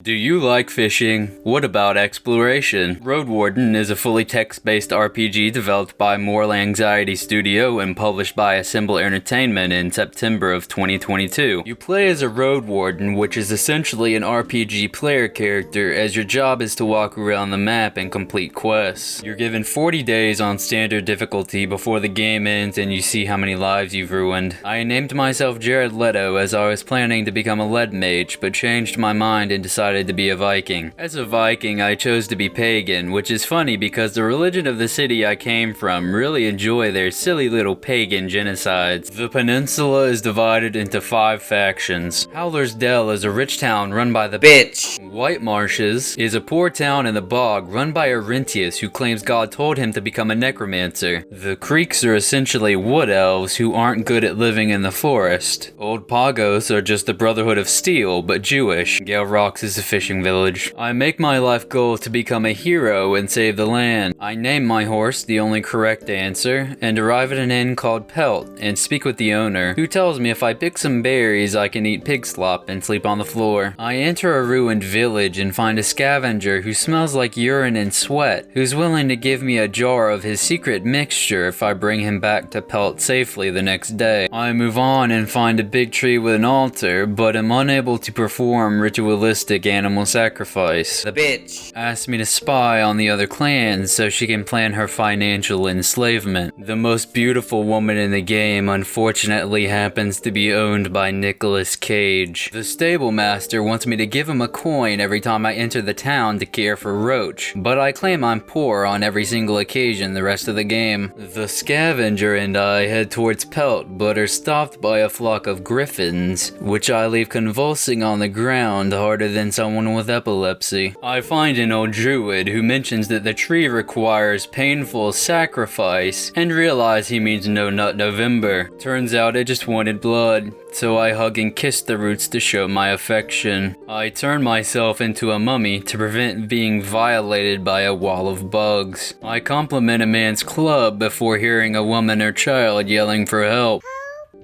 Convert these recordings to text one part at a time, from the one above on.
Do you like fishing? What about exploration? Roadwarden is a fully text-based RPG developed by Moral Anxiety Studio and published by Assemble Entertainment in September of 2022. You play as a Roadwarden, which is essentially an RPG player character, as your job is to walk around the map and complete quests. You're given 40 days on standard difficulty before the game ends and you see how many lives you've ruined. I named myself Jared Leto as I was planning to become a lead mage, but changed my mind and decided to be a Viking. As a Viking, I chose to be pagan, which is funny because the religion of the city I came from really enjoy their silly little pagan genocides. The peninsula is divided into 5 factions. Howler's Dell is a rich town run by the bitch. White Marshes is a poor town in the bog run by Arentius, who claims God told him to become a necromancer. The Creeks are essentially wood elves who aren't good at living in the forest. Old Pagos are just the Brotherhood of Steel, but Jewish. Gale Rocks is a fishing village. I make my life goal to become a hero and save the land. I name my horse the only correct answer, and arrive at an inn called Pelt, and speak with the owner, who tells me if I pick some berries I can eat pig slop and sleep on the floor. I enter a ruined village and find a scavenger who smells like urine and sweat, who's willing to give me a jar of his secret mixture if I bring him back to Pelt safely the next day. I move on and find a big tree with an altar, but am unable to perform ritualistic animal sacrifice. The bitch asks me to spy on the other clans so she can plan her financial enslavement. The most beautiful woman in the game unfortunately happens to be owned by Nicolas Cage. The stable master wants me to give him a coin every time I enter the town to care for Roach, but I claim I'm poor on every single occasion the rest of the game. The scavenger and I head towards Pelt, but are stopped by a flock of griffins, which I leave convulsing on the ground harder than someone with epilepsy. I find an old druid who mentions that the tree requires painful sacrifice, and realize he means No Nut November. Turns out it just wanted blood, so I hug and kiss the roots to show my affection. I turn myself into a mummy to prevent being violated by a wall of bugs. I compliment a man's club before hearing a woman or child yelling for help.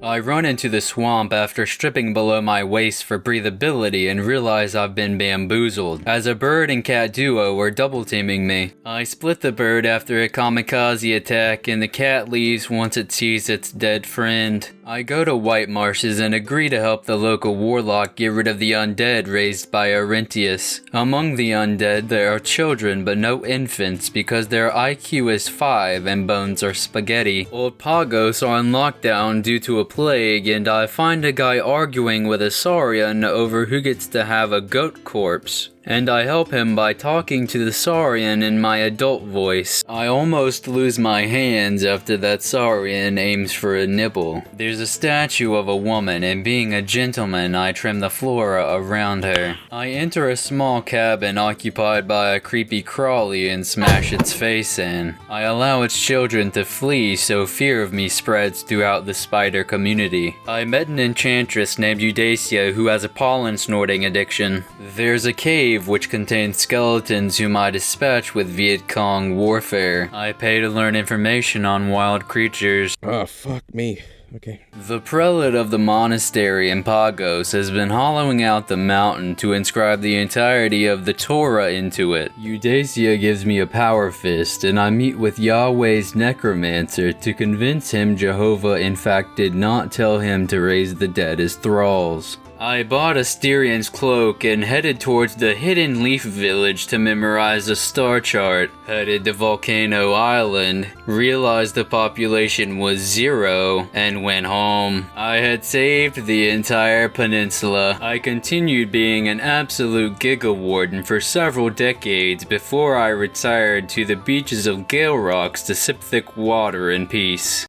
I run into the swamp after stripping below my waist for breathability and realize I've been bamboozled, as a bird and cat duo were double teaming me. I split the bird after a kamikaze attack and the cat leaves once it sees its dead friend. I go to White Marshes and agree to help the local warlock get rid of the undead raised by Arentius. Among the undead there are children but no infants because their IQ is 5 and bones are spaghetti. Old Pagos are on lockdown due to a plague, and I find a guy arguing with a Saurian over who gets to have a goat corpse, and I help him by talking to the Saurian in my adult voice. I almost lose my hands after that Saurian aims for a nibble. There's a statue of a woman, and being a gentleman, I trim the flora around her. I enter a small cabin occupied by a creepy crawly and smash its face in. I allow its children to flee so fear of me spreads throughout the spider community. I met an enchantress named Eudacia who has a pollen snorting addiction. There's a cave which contains skeletons whom I dispatch with Viet Cong warfare. I pay to learn information on wild creatures. Oh, fuck me. Okay. The prelate of the monastery in Pagos has been hollowing out the mountain to inscribe the entirety of the Torah into it. Eudacia gives me a power fist, and I meet with Yahweh's necromancer to convince him Jehovah in fact did not tell him to raise the dead as thralls. I bought a Styrian's cloak and headed towards the Hidden Leaf village to memorize a star chart. Headed to Volcano Island, realized the population was 0, and went home. I had saved the entire peninsula. I continued being an absolute Giga Warden for several decades before I retired to the beaches of Gale Rocks to sip thick water in peace.